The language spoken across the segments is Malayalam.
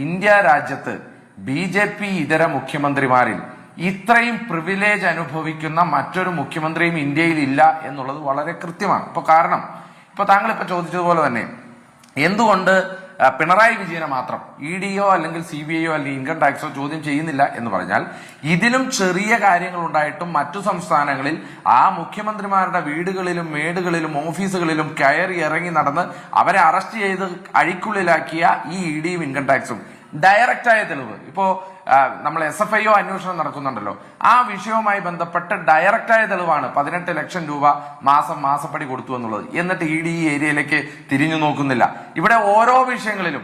ഇന്ത്യ രാജ്യത്ത് BJP ഇതര മുഖ്യമന്ത്രിമാരിൽ ഇത്രയും പ്രിവിലേജ് അനുഭവിക്കുന്ന മറ്റൊരു മുഖ്യമന്ത്രിയും ഇന്ത്യയിൽ ഇല്ല എന്നുള്ളത് വളരെ കൃത്യമാണ്. കാരണം താങ്കൾ ഇപ്പൊ ചോദിച്ചതുപോലെ തന്നെ എന്തുകൊണ്ട് പിണറായി വിജയനെ മാത്രം EDയോ അല്ലെങ്കിൽ CBIയോ അല്ലെങ്കിൽ ഇൻകം ടാക്സോ ചോദ്യം ചെയ്യുന്നില്ല എന്ന് പറഞ്ഞാൽ, ഇതിലും ചെറിയ കാര്യങ്ങൾ ഉണ്ടായിട്ടും മറ്റു സംസ്ഥാനങ്ങളിൽ ആ മുഖ്യമന്ത്രിമാരുടെ വീടുകളിലും മേടുകളിലും ഓഫീസുകളിലും കയറി ഇറങ്ങി നടന്ന് അവരെ അറസ്റ്റ് ചെയ്ത് അഴിക്കുള്ളിലാക്കിയ ഈ EDയും ഇൻകം ടാക്സും ഡയറക്റ്റായ തെളിവ്. നമ്മൾ SFIO അന്വേഷണം നടക്കുന്നുണ്ടല്ലോ, ആ വിഷയവുമായി ബന്ധപ്പെട്ട് ഡയറക്റ്റായ തെളിവാണ് 18 ലക്ഷം രൂപ മാസപ്പടി കൊടുത്തു എന്നുള്ളത്. എന്നിട്ട് ED ഈ ഏരിയയിലേക്ക് തിരിഞ്ഞു നോക്കുന്നില്ല. ഇവിടെ ഓരോ വിഷയങ്ങളിലും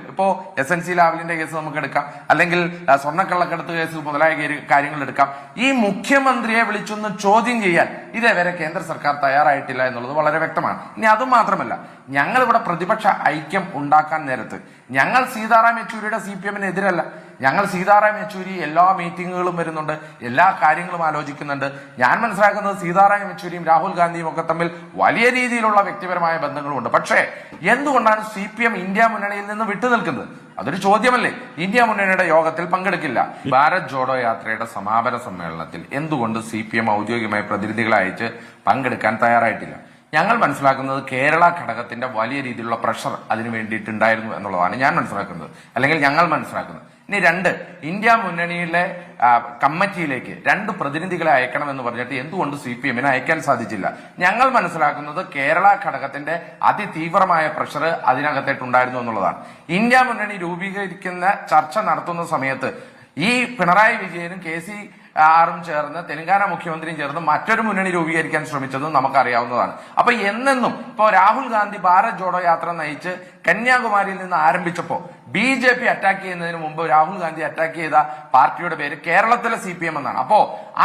SNC ലാവലിന്റെ കേസ് നമുക്ക് എടുക്കാം, അല്ലെങ്കിൽ സ്വർണ്ണക്കള്ളക്കടത്ത് കേസ് മുതലായ കാര്യങ്ങൾ എടുക്കാം. ഈ മുഖ്യമന്ത്രിയെ വിളിച്ചൊന്ന് ചോദ്യം ചെയ്യാൻ ഇതേവരെ കേന്ദ്ര സർക്കാർ തയ്യാറായിട്ടില്ല എന്നുള്ളത് വളരെ വ്യക്തമാണ്. ഇനി അതും മാത്രമല്ല, ഞങ്ങൾ ഇവിടെ പ്രതിപക്ഷ ഐക്യം ഉണ്ടാക്കാൻ നേരത്ത് ഞങ്ങൾ സീതാറാം യെച്ചൂരിയുടെ CPM-ന് എതിരല്ല. ഞങ്ങൾ സീതാറാം യെച്ചൂരി എല്ലാ മീറ്റിങ്ങുകളും വരുന്നുണ്ട്, എല്ലാ കാര്യങ്ങളും ആലോചിക്കുന്നുണ്ട്. ഞാൻ മനസ്സിലാക്കുന്നത് സീതാറാം യെച്ചൂരിയും രാഹുൽ ഗാന്ധിയും ഒക്കെ തമ്മിൽ വലിയ രീതിയിലുള്ള വ്യക്തിപരമായ ബന്ധങ്ങളുമുണ്ട്. പക്ഷേ എന്തുകൊണ്ടാണ് CPM ഇന്ത്യ മുന്നണിയിൽ നിന്ന് വിട്ടുനിൽക്കുന്നത്? അതൊരു ചോദ്യമല്ലേ? ഇന്ത്യ മുന്നണിയുടെ യോഗത്തിൽ പങ്കെടുക്കില്ല. ഭാരത് ജോഡോ യാത്രയുടെ സമാപന സമ്മേളനത്തിൽ എന്തുകൊണ്ട് CPM ഔദ്യോഗികമായ പ്രതിനിധികളെ അയച്ച് പങ്കെടുക്കാൻ തയ്യാറായിട്ടില്ല? ഞങ്ങൾ മനസ്സിലാക്കുന്നത് കേരള ഘടകത്തിന്റെ വലിയ രീതിയിലുള്ള പ്രഷർ അതിനു വേണ്ടിയിട്ടുണ്ടായിരുന്നു എന്നുള്ളതാണ് ഞാൻ മനസ്സിലാക്കുന്നത്, അല്ലെങ്കിൽ ഞങ്ങൾ മനസ്സിലാക്കുന്നത്. ഇനി 2, ഇന്ത്യ മുന്നണിയിലെ കമ്മിറ്റിയിലേക്ക് 2 പ്രതിനിധികളെ അയക്കണമെന്ന് പറഞ്ഞിട്ട് എന്തുകൊണ്ട് CPM-ന് അയക്കാൻ സാധിച്ചില്ല? ഞങ്ങൾ മനസ്സിലാക്കുന്നത് കേരള ഘടകത്തിന്റെ അതിതീവ്രമായ പ്രഷർ അതിനകത്തേട്ടുണ്ടായിരുന്നു എന്നുള്ളതാണ്. ഇന്ത്യ മുന്നണി രൂപീകരിക്കുന്ന ചർച്ച നടത്തുന്ന സമയത്ത് ഈ പിണറായി വിജയനും KCR-ഉം ചേർന്ന് തെലങ്കാന മുഖ്യമന്ത്രിയും ചേർന്ന് മറ്റൊരു മുന്നണി രൂപീകരിക്കാൻ ശ്രമിച്ചതും നമുക്കറിയാവുന്നതാണ്. എന്നെന്നും രാഹുൽ ഗാന്ധി ഭാരത് ജോഡോ യാത്ര നയിച്ച് കന്യാകുമാരിയിൽ നിന്ന് ആരംഭിച്ചപ്പോ BJP അറ്റാക്ക് ചെയ്യുന്നതിന് മുമ്പ് രാഹുൽ ഗാന്ധി അറ്റാക്ക് ചെയ്ത പാർട്ടിയുടെ പേര് കേരളത്തിലെ CPM എന്നാണ്.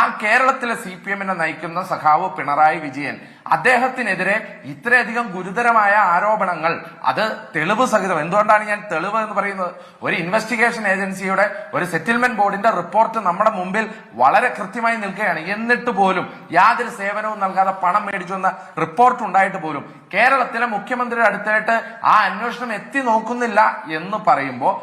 ആ കേരളത്തിലെ CPM-നെ നയിക്കുന്ന സഖാവ് പിണറായി വിജയൻ, അദ്ദേഹത്തിനെതിരെ ഇത്രയധികം ഗുരുതരമായ ആരോപണങ്ങൾ, അത് തെളിവ് സഹിതം. എന്തുകൊണ്ടാണ് ഞാൻ തെളിവ് എന്ന് പറയുന്നത്? ഒരു ഇൻവെസ്റ്റിഗേഷൻ ഏജൻസിയുടെ ഒരു സെറ്റിൽമെന്റ് ബോർഡിന്റെ റിപ്പോർട്ട് നമ്മുടെ മുമ്പിൽ വളരെ കൃത്യമായി നിൽക്കുകയാണ്. എന്നിട്ട് പോലും യാതൊരു സേവനവും നൽകാതെ പണം മേടിച്ചു എന്ന റിപ്പോർട്ട് ഉണ്ടായിട്ട് പോലും കേരളത്തിലെ മുഖ്യമന്ത്രിയുടെ അടുത്തായിട്ട് ആ അന്വേഷണം എത്തി നോക്കുന്നില്ല എന്ന് പറയുമ്പോൾ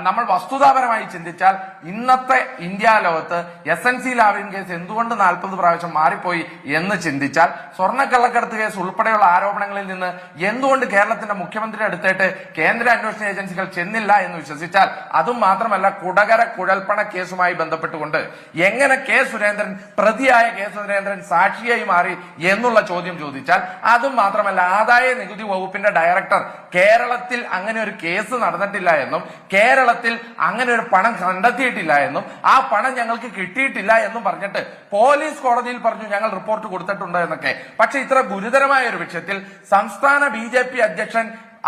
നമ്മൾ വസ്തുതാപരമായി ചിന്തിച്ചാൽ ഇന്നത്തെ ഇന്ത്യ ലോകത്ത് SNC ലാവലിൻ കേസ് എന്തുകൊണ്ട് 40 പ്രാവശ്യം മാറിപ്പോയി എന്ന് ചിന്തിച്ചാൽ, സ്വർണ്ണക്കള്ളക്കടത്ത് കേസ് ഉൾപ്പെടെയുള്ള ആരോപണങ്ങളിൽ നിന്ന് എന്തുകൊണ്ട് കേരളത്തിന്റെ മുഖ്യമന്ത്രിയുടെ അടുത്തായിട്ട് കേന്ദ്ര അന്വേഷണ ഏജൻസികൾ ചെന്നില്ല എന്ന് വിശ്വസിച്ചാൽ, അതും മാത്രമല്ല കുടകര കുഴൽപ്പണ കേസുമായി ബന്ധപ്പെട്ടുകൊണ്ട് എങ്ങനെ സുരേന്ദ്രൻ പ്രതിയായ സുരേന്ദ്രൻ സാക്ഷിയായി മാറി എന്നുള്ള ചോദ്യം ചോദിച്ചാൽ, അതും മാത്രമല്ല ആദായ നികുതി വകുപ്പിന്റെ ഡയറക്ടർ കേരളത്തിൽ അങ്ങനെ ഒരു കേസ് നടന്നിട്ടില്ല എന്നും കേരളത്തിൽ അങ്ങനെ ഒരു പണം കണ്ടെത്തിയിട്ടില്ല എന്നും ആ പണം ഞങ്ങൾക്ക് കിട്ടിയിട്ടില്ല എന്നും പറഞ്ഞിട്ട് പോലീസ് കോടതിയിൽ പറഞ്ഞു ഞങ്ങൾ റിപ്പോർട്ട് കൊടുത്തിട്ടുണ്ട് എന്നൊക്കെ. പക്ഷെ ഇത്ര ഗുരുതരമായ ഒരു വിഷയത്തിൽ സംസ്ഥാന BJP അധ്യക്ഷൻ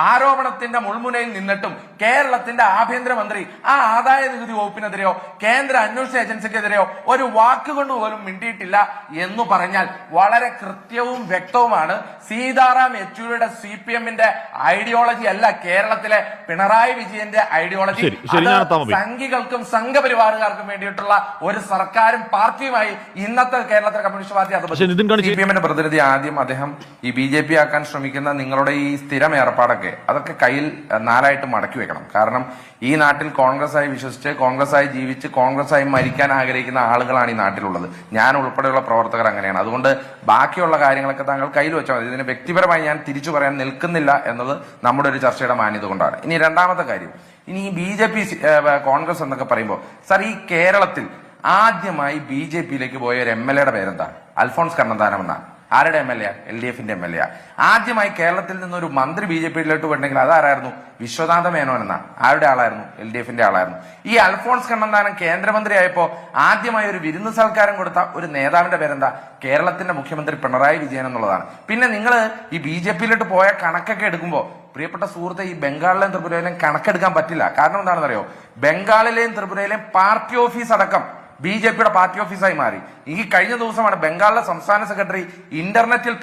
ആരോപണത്തിന്റെ മുൾമുനയിൽ നിന്നിട്ടും കേരളത്തിന്റെ ആഭ്യന്തരമന്ത്രി ആ ആദായ നികുതി വകുപ്പിനെതിരെയോ കേന്ദ്ര അന്വേഷണ ഏജൻസിക്കെതിരെയോ ഒരു വാക്കുകൊണ്ട് പോലും മിണ്ടിയിട്ടില്ല എന്ന് പറഞ്ഞാൽ വളരെ കൃത്യവും വ്യക്തവുമാണ്. സീതാറാം യെച്ചൂരിയുടെ CPM-ന്റെ ഐഡിയോളജി അല്ല കേരളത്തിലെ പിണറായി വിജയന്റെ ഐഡിയോളജി. സംഘികൾക്കും സംഘപരിവാറുകാർക്കും വേണ്ടിയിട്ടുള്ള ഒരു സർക്കാരും പാർട്ടിയുമായി ഇന്നത്തെ കേരളത്തിലെ കമ്മ്യൂണിസ്റ്റ് പാർട്ടി അത് CPM-ന്റെ പ്രതിനിധി ആദ്യം അദ്ദേഹം ഈ BJP ആക്കാൻ ശ്രമിക്കുന്ന നിങ്ങളുടെ ഈ സ്ഥിരം ഏർപ്പാടൊക്കെ അതൊക്കെ കയ്യിൽ 4ആയിട്ട് മടക്കി വെക്കണം. കാരണം ഈ നാട്ടിൽ കോൺഗ്രസ്സായി വിശ്വസിച്ച് കോൺഗ്രസ്സായി ജീവിച്ച് കോൺഗ്രസ്സായി മരിക്കാൻ ആഗ്രഹിക്കുന്ന ആളുകളാണ് ഈ നാട്ടിലുള്ളത്. ഞാൻ ഉൾപ്പെടെയുള്ള പ്രവർത്തകർ അങ്ങനെയാണ്. അതുകൊണ്ട് ബാക്കിയുള്ള കാര്യങ്ങളൊക്കെ താങ്കൾ കയ്യിൽ വെച്ചാൽ മതി. ഇതിന് വ്യക്തിപരമായി ഞാൻ തിരിച്ചു പറയാൻ നിൽക്കുന്നില്ല എന്നത് നമ്മുടെ ഒരു ചർച്ചയുടെ മാന്യത കൊണ്ടാണ്. ഇനി 2ാമത്തെ കാര്യം, ഇനി ഈ BJP കോൺഗ്രസ് എന്നൊക്കെ പറയുമ്പോൾ സാർ, ഈ കേരളത്തിൽ ആദ്യമായി BJP-യിലേക്ക് പോയ ഒരു MLA-യുടെ പേരെന്താ? അൽഫോൺസ് കണ്ണന്താനം എന്നാണ്. ആരുടെ MLA? LDF-ന്റെ MLA. ആദ്യമായി കേരളത്തിൽ നിന്നൊരു മന്ത്രി BJP-യിലോട്ട് പോയിട്ടുണ്ടെങ്കിൽ അതാരായിരുന്നു? വിശ്വനാഥ മേനോൻ എന്ന ആരുടെ ആളായിരുന്നു? LDF-ന്റെ ആളായിരുന്നു. ഈ അൽഫോൺസ് കണ്ണന്താനം കേന്ദ്രമന്ത്രിയായപ്പോ ആദ്യമായി ഒരു വിരുന്ന് സൽക്കാരം കൊടുത്ത ഒരു നേതാവിന്റെ പേരെന്താ? കേരളത്തിന്റെ മുഖ്യമന്ത്രി പിണറായി വിജയൻ എന്നുള്ളതാണ്. പിന്നെ നിങ്ങൾ ഈ BJP-യിലോട്ട് പോയ കണക്കൊക്കെ എടുക്കുമ്പോൾ പ്രിയപ്പെട്ട സുഹൃത്തെ, ഈ ബംഗാളിലെയും ത്രിപുരയിലെയും കണക്കെടുക്കാൻ പറ്റില്ല. കാരണം എന്താണെന്നറിയോ? ബംഗാളിലെയും ത്രിപുരയിലെയും പാർട്ടി ഓഫീസ് അടക്കം BJP-യുടെ പാർട്ടി ഓഫീസായി മാറി. ഈ കഴിഞ്ഞ ദിവസമാണ് ബംഗാളിലെ സംസ്ഥാന സെക്രട്ടറി ഇന്റർനെറ്റിൽ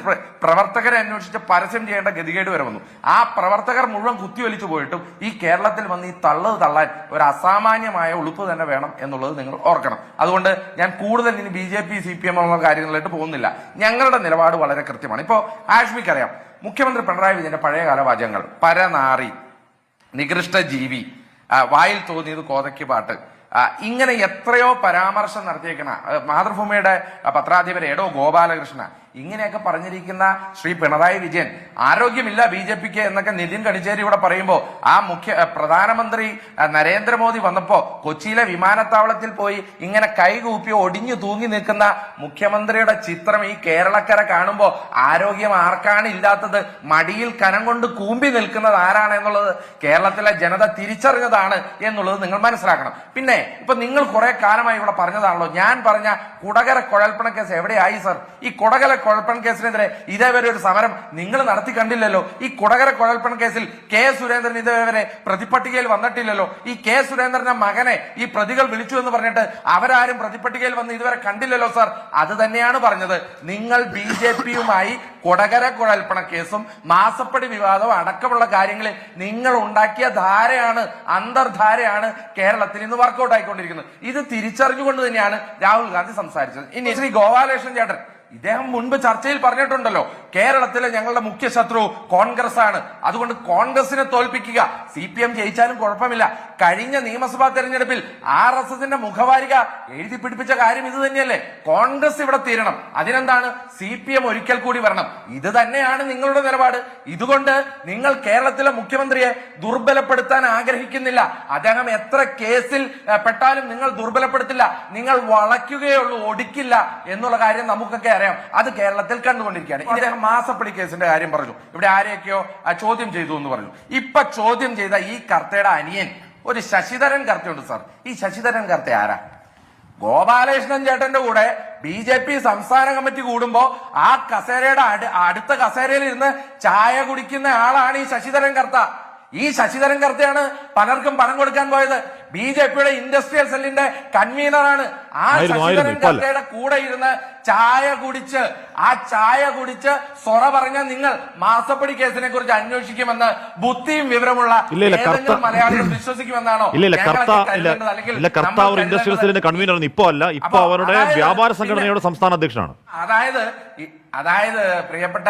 പ്രവർത്തകരെ അന്വേഷിച്ച് പരസ്യം ചെയ്യേണ്ട ഗതികേട് വരെ വന്നു. ആ പ്രവർത്തകർ മുഴുവൻ കുത്തിയൊലിച്ചു പോയിട്ടും ഈ കേരളത്തിൽ വന്ന് ഈ തള്ളാൻ ഒരു അസാമാന്യമായ ഉളുപ്പ് തന്നെ വേണം എന്നുള്ളത് നിങ്ങൾ ഓർക്കണം. അതുകൊണ്ട് ഞാൻ കൂടുതൽ ഇനി BJP CPM ഉള്ള കാര്യങ്ങളിലേക്ക് പോകുന്നില്ല. ഞങ്ങളുടെ നിലപാട് വളരെ കൃത്യമാണ്. ആഷ്മിക്കറിയാം, മുഖ്യമന്ത്രി പിണറായി വിജയന്റെ പഴയകാല വാചകങ്ങൾ പരനാറി, നികൃഷ്ട ജീവി, വായിൽ തോന്നിയത് കോതയ്ക്ക് പാട്ട്, ഇങ്ങനെ എത്രയോ പരാമർശം നടത്തിയേക്കണ മാതൃഭൂമിയുടെ പത്രാധിപർ എടോ ഗോപാലകൃഷ്ണ, ഇങ്ങനെയൊക്കെ പറഞ്ഞിരിക്കുന്ന ശ്രീ പിണറായി വിജയൻ ആരോഗ്യമില്ല BJPക്ക് എന്നൊക്കെ നിതിൻ ഗഡ്കരി ഇവിടെ പറയുമ്പോൾ ആ പ്രധാനമന്ത്രി നരേന്ദ്രമോദി വന്നപ്പോ കൊച്ചിയിലെ വിമാനത്താവളത്തിൽ പോയി ഇങ്ങനെ കൈകൂപ്പി ഒടിഞ്ഞു തൂങ്ങി നിൽക്കുന്ന മുഖ്യമന്ത്രിയുടെ ചിത്രം ഈ കേരളക്കര കാണുമ്പോൾ ആരോഗ്യം ആർക്കാണ് ഇല്ലാത്തത്, മടിയിൽ കനം കൊണ്ട് കൂമ്പി നിൽക്കുന്നത് ആരാണ് എന്നുള്ളത് കേരളത്തിലെ ജനത തിരിച്ചറിഞ്ഞതാണ് എന്നുള്ളത് നിങ്ങൾ മനസ്സിലാക്കണം. പിന്നെ ഇപ്പൊ നിങ്ങൾ കുറെ കാലമായി ഇവിടെ പറഞ്ഞതാണല്ലോ, ഞാൻ പറഞ്ഞ കുടകര കുഴൽപ്പണ കേസ് എവിടെയായി സർ? ഈ കുടകര കുഴൽപ്പണ കേസിനെതിരെ ഇതേവരെ ഒരു സമരം നിങ്ങൾ നടത്തി കണ്ടില്ലല്ലോ. ഈ കുടകര കുഴൽപ്പണ കേസിൽ കെ സുരേന്ദ്രൻ ഇതേവരെ പ്രതിപട്ടികയിൽ വന്നിട്ടില്ലല്ലോ. ഈ കെ സുരേന്ദ്രന്റെ മകനെ ഈ പ്രതികൾ വിളിച്ചു എന്ന് പറഞ്ഞിട്ട് അവരാരും പ്രതിപട്ടികയിൽ വന്ന് ഇതുവരെ കണ്ടില്ലല്ലോ സർ. അത് തന്നെയാണ് പറഞ്ഞത്, നിങ്ങൾ BJPയുമായി കൊടകര കുഴൽപ്പണ കേസും മാസപ്പടി വിവാദവും അടക്കമുള്ള കാര്യങ്ങളിൽ നിങ്ങൾ ഉണ്ടാക്കിയ ധാരയാണ്, അന്തർധാരയാണ് കേരളത്തിൽ ഇന്ന് വർക്കൗട്ട് ആയിക്കൊണ്ടിരിക്കുന്നത്. ഇത് തിരിച്ചറിഞ്ഞുകൊണ്ട് തന്നെയാണ് രാഹുൽ ഗാന്ധി സംസാരിച്ചത്. ഇനി ശ്രീ ഗോപാലകൃഷ്ണൻ ചേട്ടൻ ഇദ്ദേഹം മുൻപ് ചർച്ചയിൽ പറഞ്ഞിട്ടുണ്ടല്ലോ, കേരളത്തിലെ ഞങ്ങളുടെ മുഖ്യ ശത്രു കോൺഗ്രസ് ആണ്, അതുകൊണ്ട് കോൺഗ്രസിനെ തോൽപ്പിക്കുക, CPM ജയിച്ചാലും കുഴപ്പമില്ല. കഴിഞ്ഞ നിയമസഭാ തെരഞ്ഞെടുപ്പിൽ RSSന്റെ മുഖവാരിക എഴുതി പിടിപ്പിച്ച കാര്യം ഇത് തന്നെയല്ലേ, കോൺഗ്രസ് ഇവിടെ തീരണം, അതിനെന്താണ് CPM ഒരിക്കൽ കൂടി വരണം. ഇത് തന്നെയാണ് നിങ്ങളുടെ നിലപാട്. ഇതുകൊണ്ട് നിങ്ങൾ കേരളത്തിലെ മുഖ്യമന്ത്രിയെ ദുർബലപ്പെടുത്താൻ ആഗ്രഹിക്കുന്നില്ല. അദ്ദേഹം എത്ര കേസിൽ പെട്ടാലും നിങ്ങൾ ദുർബലപ്പെടുത്തില്ല, നിങ്ങൾ വളയ്ക്കുകയുള്ളൂ, ഒടിക്കില്ല എന്നുള്ള കാര്യം നമുക്കൊക്കെ അറിയാം. അത് കേരളത്തിൽ കണ്ടുകൊണ്ടിരിക്കുകയാണ്. ഇദ്ദേഹം മാസപ്പടി കേസിന്റെ കാര്യം പറഞ്ഞു, ഇവിടെ ആരെയൊക്കെയോ ചോദ്യം ചെയ്തു എന്ന് പറഞ്ഞു. ഇപ്പൊ ചോദ്യം ചെയ്ത ഈ കർത്തയുടെ അനിയൻ ഒരു ശശിധരൻ കർത്തയുണ്ട് സാർ. ഈ ശശിധരൻ കർത്ത ആരാ? ഗോപാലകൃഷ്ണൻ ചേട്ടന്റെ കൂടെ BJP സംസ്ഥാന കമ്മിറ്റി കൂടുമ്പോ ആ കസേരയുടെ അടുത്ത കസേരയിൽ ഇരുന്ന് ചായ കുടിക്കുന്ന ആളാണ് ഈ ശശിധരൻ കർത്ത. ഈ ശശിധരൻ കർത്തയാണ് പലർക്കും പണം കൊടുക്കാൻ പോയത്. BJPയുടെ ഇൻഡസ്ട്രിയൽ സെല്ലിന്റെ കൺവീനറാണ്. ആ ശശിധരൻ കർത്തയുടെ കൂടെ ഇരുന്ന് ചായ കുടിച്ച് സൊറ പറഞ്ഞ നിങ്ങൾ മാസപ്പടി കേസിനെ കുറിച്ച് അന്വേഷിക്കുമെന്ന് ബുദ്ധിയും വിവരമുള്ള ഏതെങ്കിലും മലയാളികൾ വിശ്വസിക്കുമെന്നാണോ? ഇൻഡസ്ട്രിയൽ സെല്ലിന്റെ കൺവീനർ ഇപ്പോ അല്ല, ഇപ്പൊ അവരുടെ വ്യാപാര സംഘടനയുടെ സംസ്ഥാന അധ്യക്ഷനാണ്. അതായത് പ്രിയപ്പെട്ട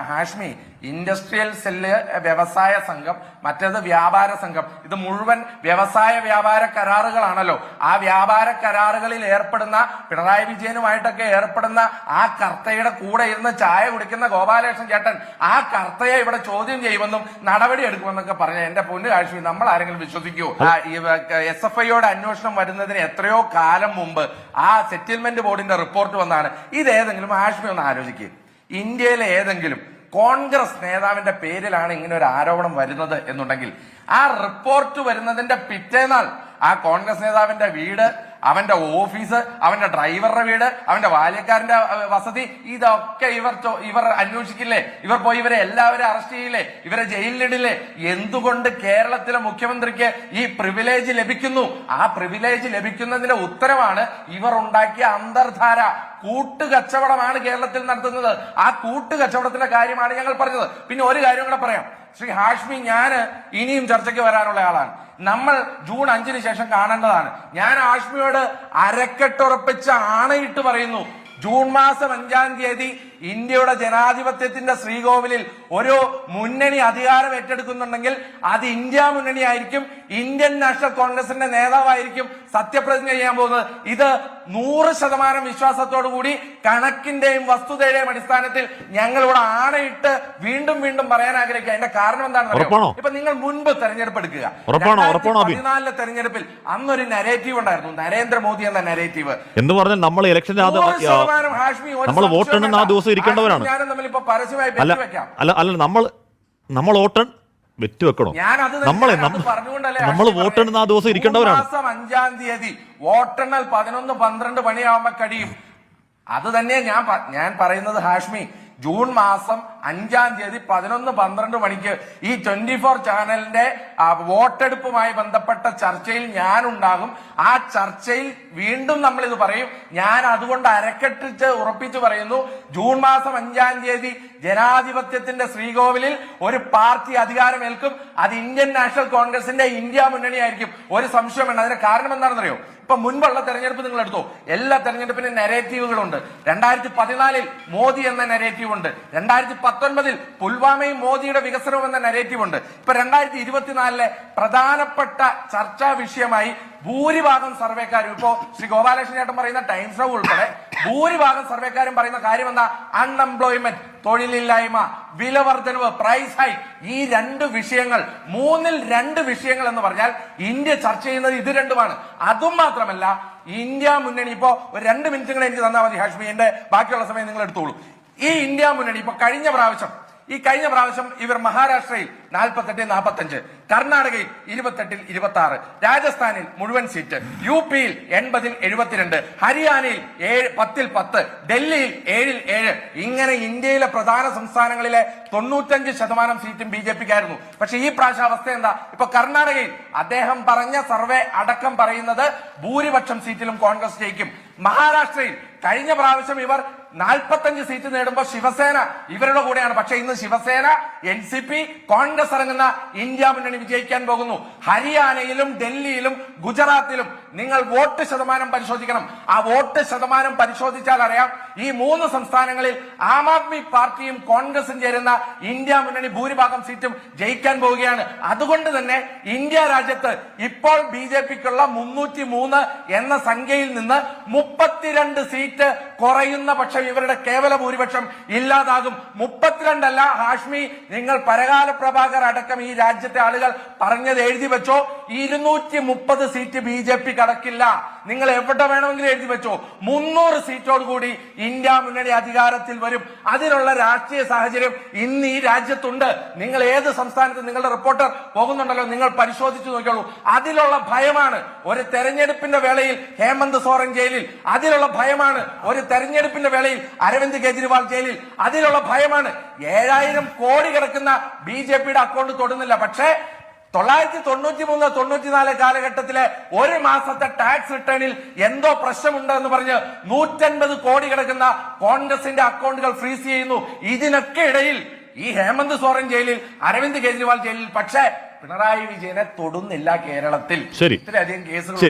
ഹാഷ്മി, ഇൻഡസ്ട്രിയൽ സെല്ല് വ്യവസായ സംഘം, മറ്റേത് വ്യാപാര സംഘം. ഇത് മുഴുവൻ വ്യാപാര കരാറുകളാണല്ലോ. ആ വ്യാപാര കരാറുകളിൽ ഏർപ്പെടുന്ന പിണറായി വിജയനുമായിട്ടൊക്കെ ഏർപ്പെടുന്ന ആ കർത്തയുടെ കൂടെ ഇരുന്ന് ചായ കുടിക്കുന്ന ഗോപാലകൃഷ്ണൻ ചേട്ടൻ ആ കർത്തയെ ഇവിടെ ചോദ്യം ചെയ്യുമെന്നും നടപടി എടുക്കുമെന്നൊക്കെ പറഞ്ഞ എന്റെ പൊന്നു ഹാഷ്മി, നമ്മൾ ആരെങ്കിലും വിശ്വസിക്കുമോ? SFIയോടെ അന്വേഷണം വരുന്നതിന് എത്രയോ കാലം മുമ്പ് ആ സെറ്റിൽമെന്റ് ബോർഡിന്റെ റിപ്പോർട്ട് വന്നാണ്. ഇതേതെങ്കിലും ഹാഷ്മി ഒന്ന് ആലോചിക്കുക, ഇന്ത്യയിലെ ഏതെങ്കിലും കോൺഗ്രസ് നേതാവിന്റെ പേരിലാണ് ഇങ്ങനെ ഒരു ആരോപണം വരുന്നത് എന്നുണ്ടെങ്കിൽ ആ റിപ്പോർട്ട് വരുന്നതിന്റെ പിറ്റേന്നാൾ ആ കോൺഗ്രസ് നേതാവിന്റെ വീട്, അവന്റെ ഓഫീസ്, അവന്റെ ഡ്രൈവറുടെ വീട്, അവന്റെ ബാല്യക്കാരന്റെ വസതി, ഇതൊക്കെ ഇവർ അന്വേഷിക്കില്ലേ? ഇവർ പോയി ഇവരെ എല്ലാവരും അറസ്റ്റ് ചെയ്യില്ലേ? ഇവരെ ജയിലിലിടില്ലേ? എന്തുകൊണ്ട് കേരളത്തിലെ മുഖ്യമന്ത്രിക്ക് ഈ പ്രിവിലേജ് ലഭിക്കുന്നു? ആ പ്രിവിലേജ് ലഭിക്കുന്നതിന്റെ ഉത്തരവാണ് ഇവർ ഉണ്ടാക്കിയ അന്തർധാര. കൂട്ടുകച്ചവടമാണ് കേരളത്തിൽ നടത്തുന്നത്. ആ കൂട്ടുകച്ചവടത്തിന്റെ കാര്യമാണ് ഞങ്ങൾ പറഞ്ഞത്. പിന്നെ ഒരു കാര്യം കൂടെ പറയാം ശ്രീ ഹാഷ്മി, ഞാന് ഇനിയും ചർച്ചയ്ക്ക് വരാനുള്ള ആളാണ്. നമ്മൾ ജൂൺ 5-ന് ശേഷം കാണേണ്ടതാണ്. ഞാൻ ഹാഷ്മിയോട് അരക്കെട്ടുറപ്പിച്ച ആണയിട്ട് പറയുന്നു, ജൂൺ മാസം 5-ാം തീയതി ഇന്ത്യയുടെ ജനാധിപത്യത്തിന്റെ ശ്രീകോവിലിൽ ഒരു മുന്നണി അധികാരം ഏറ്റെടുക്കുന്നുണ്ടെങ്കിൽ അത് ഇന്ത്യ മുന്നണി ആയിരിക്കും. ഇന്ത്യൻ നാഷണൽ കോൺഗ്രസിന്റെ നേതാവായിരിക്കും സത്യപ്രതിജ്ഞ ചെയ്യാൻ പോകുന്നത്. ഇത് 100% വിശ്വാസത്തോടു കൂടി കണക്കിന്റെയും വസ്തുതയുടെയും അടിസ്ഥാനത്തിൽ ഞങ്ങൾ ഇവിടെ ആണയിട്ട് വീണ്ടും വീണ്ടും പറയാൻ ആഗ്രഹിക്കുക. അതിന്റെ കാരണം എന്താണെന്ന് ഇപ്പൊ നിങ്ങൾ മുൻപ് തെരഞ്ഞെടുപ്പ് എടുക്കുക. 2014 തെരഞ്ഞെടുപ്പിൽ അന്നൊരു നരേറ്റീവ് ഉണ്ടായിരുന്നു, നരേന്ദ്രമോദി എന്ന നരേറ്റീവ് എന്ന് പറഞ്ഞാൽ നമ്മൾ ഇലക്ഷൻ നമ്മൾ വോട്ടെണ്ണുന്ന ആ ദിവസം ഇരിക്കേണ്ടവരാണ്. അല്ല നമ്മൾ വോട്ട് വെറ്റുവെക്കണോ? നമ്മൾ വോട്ടെണ്ണുന്ന ആ ദിവസം ഇരിക്കേണ്ടവരാണ്. 5-ാം തീയതി വോട്ടെണ്ണൽ 11-12 മണിയാവുമ്പോ കഴിയും. അത് തന്നെ ഞാൻ പറയുന്നത് ഹാഷ്മി. ജൂൺ മാസം 5-ാം തീയതി 11-12 മണിക്ക് ഈ 24 ചാനലിന്റെ വോട്ടെടുപ്പുമായി ബന്ധപ്പെട്ട ചർച്ചയിൽ ഞാൻ ഉണ്ടാകും. ആ ചർച്ചയിൽ വീണ്ടും നമ്മൾ ഇത് പറയും. ഞാൻ അതുകൊണ്ട് അരക്കെട്ടിച്ച് ഉറപ്പിച്ചു പറയുന്നു, ജൂൺ മാസം 5-ാം തീയതി ജനാധിപത്യത്തിന്റെ ശ്രീകോവിലിൽ ഒരു പാർട്ടി അധികാരമേൽക്കും. അത് ഇന്ത്യൻ നാഷണൽ കോൺഗ്രസിന്റെ ഇന്ത്യ മുന്നണിയായിരിക്കും. ഒരു സംശയം വേണ്ട. അതിന്റെ കാരണം എന്താണെന്നറിയോ? ഇപ്പൊ മുൻപുള്ള തെരഞ്ഞെടുപ്പ് നിങ്ങൾ എടുത്തോ, എല്ലാ തെരഞ്ഞെടുപ്പിനും നെറേറ്റീവുകളുണ്ട്. 2014 മോദി എന്ന നെറേറ്റീവ് ഉണ്ട്. 2019 പുൽവാമയും മോദിയുടെ വികസനവും എന്ന നെറേറ്റീവ് ഉണ്ട്. ഇപ്പൊ 2024 പ്രധാനപ്പെട്ട ചർച്ചാ വിഷയമായി ഭൂരിഭാഗം സർവേക്കാരും, ഇപ്പോ ശ്രീ ഗോപാലകൃഷ്ണൻ ചേട്ടൻ പറയുന്ന ടൈംസ് നൗ ഉൾപ്പെടെ ഭൂരിഭാഗം സർവേക്കാരും പറയുന്ന കാര്യം എന്താ? അൺഎംപ്ലോയ്മെന്റ്, തൊഴിലില്ലായ്മ, വിലവർദ്ധനവ്, പ്രൈസ് ഹൈ. ഈ രണ്ട് വിഷയങ്ങൾ, 3ൽ 2 വിഷയങ്ങൾ എന്ന് പറഞ്ഞാൽ ഇന്ത്യ ചർച്ച ചെയ്യുന്നത് ഇത് രണ്ടുമാണ്. അതും മാത്രമല്ല, ഇന്ത്യ മുന്നണി ഇപ്പോ ഒരു 2 മിനിറ്റുകൾ എനിക്ക് തന്നാൽ മതി ഹാഷ്മി, എന്റെ ബാക്കിയുള്ള സമയം നിങ്ങൾ എടുത്തോളൂ. ഈ ഇന്ത്യ മുന്നണി ഇപ്പൊ കഴിഞ്ഞ പ്രാവശ്യം ഇവർ മഹാരാഷ്ട്രയിൽ 48-45, കർണാടകയിൽ 28-26, രാജസ്ഥാനിൽ മുഴുവൻ സീറ്റ്, യുപിയിൽ 80-72, ഹരിയാനയിൽ 10-10, ഡൽഹിയിൽ 7-7. ഇങ്ങനെ ഇന്ത്യയിലെ പ്രധാന സംസ്ഥാനങ്ങളിലെ 95% സീറ്റും BJPക്കായിരുന്നു. പക്ഷെ ഈ പ്രാവശ്യ അവസ്ഥ എന്താ? ഇപ്പൊ കർണാടകയിൽ അദ്ദേഹം പറഞ്ഞ സർവേ അടക്കം പറയുന്നത് ഭൂരിപക്ഷം സീറ്റിലും കോൺഗ്രസ് ജയിക്കും. മഹാരാഷ്ട്രയിൽ കഴിഞ്ഞ പ്രാവശ്യം ഇവർ 45 സീറ്റ് നേടുമ്പോൾ ശിവസേന ഇവരുടെ കൂടെയാണ്. പക്ഷെ ഇന്ന് ശിവസേന, NCP, കോൺഗ്രസ് ഇറങ്ങുന്ന ഇന്ത്യ മുന്നണി വിജയിക്കാൻ പോകുന്നു. ഹരിയാനയിലും ഡൽഹിയിലും ഗുജറാത്തിലും നിങ്ങൾ വോട്ട് ശതമാനം പരിശോധിക്കണം. ആ വോട്ട് ശതമാനം പരിശോധിച്ചാൽ അറിയാം, ഈ 3 സംസ്ഥാനങ്ങളിൽ ആം ആദ്മി പാർട്ടിയും കോൺഗ്രസും ചേരുന്ന ഇന്ത്യ മുന്നണി ഭൂരിഭാഗം സീറ്റും ജയിക്കാൻ പോവുകയാണ്. അതുകൊണ്ട് തന്നെ ഇന്ത്യ രാജ്യത്ത് ഇപ്പോൾ BJPക്കുള്ള 303 എന്ന സംഖ്യയിൽ നിന്ന് 32 സീറ്റ് കുറയുന്ന പക്ഷം ഇവരുടെ കേവല ഭൂരിപക്ഷം ഇല്ലാതാകും. 32 അല്ല ഹാഷ്മി, നിങ്ങൾ പരകാല പ്രഭാകർ അടക്കം ഈ രാജ്യത്തെ ആളുകൾ പറഞ്ഞത് എഴുതി വെച്ചോ, 230 സീറ്റ് BJP കടക്കില്ല. നിങ്ങൾ എവിടെ വേണമെങ്കിലും എഴുതി വെച്ചോ. 300 സീറ്റോടുകൂടി ഇന്ത്യ മുന്നണി അധികാരത്തിൽ വരും. അതിനുള്ള രാഷ്ട്രീയ സാഹചര്യം ഇന്ന് ഈ രാജ്യത്തുണ്ട്. നിങ്ങൾ ഏത് സംസ്ഥാനത്ത് നിങ്ങളുടെ റിപ്പോർട്ടർ പോകുന്നുണ്ടല്ലോ, നിങ്ങൾ പരിശോധിച്ചു നോക്കിയോളൂ. അതിലുള്ള ഭയമാണ് ഒരു തെരഞ്ഞെടുപ്പിന്റെ വേളയിൽ ഹേമന്ത് സോറൻ ജയിലിൽ, അതിലുള്ള ഭയമാണ് ഒരു തെരഞ്ഞെടുപ്പിന്റെ വേളയിൽ അരവിന്ദ് കെജ്രിവാൾ ജയിലിൽ, അതിലുള്ള ഭയമാണ് 7000 കോടി കിടക്കുന്ന BJPയുടെ അക്കൗണ്ട് തൊടുന്നില്ല. പക്ഷേ 1993-94 കാലഘട്ടത്തിലെ ഒരു മാസത്തെ ടാക്സ് റിട്ടേണിൽ എന്തോ പ്രശ്നമുണ്ട് എന്ന് പറഞ്ഞ് 150 കോടി കിടക്കുന്ന കോൺഗ്രസിന്റെ അക്കൗണ്ടുകൾ ഫ്രീസ് ചെയ്യുന്നു. ഇതിനൊക്കെ ഇടയിൽ ഈ ഹേമന്ത് സോറൻ ജയിലിൽ, അരവിന്ദ് കെജ്രിവാൾ ജയിലിൽ, പക്ഷേ പിണറായി വിജയനെ തൊടുന്നില്ല കേരളത്തിൽ. ഇത്രയധികം കേസുകൾ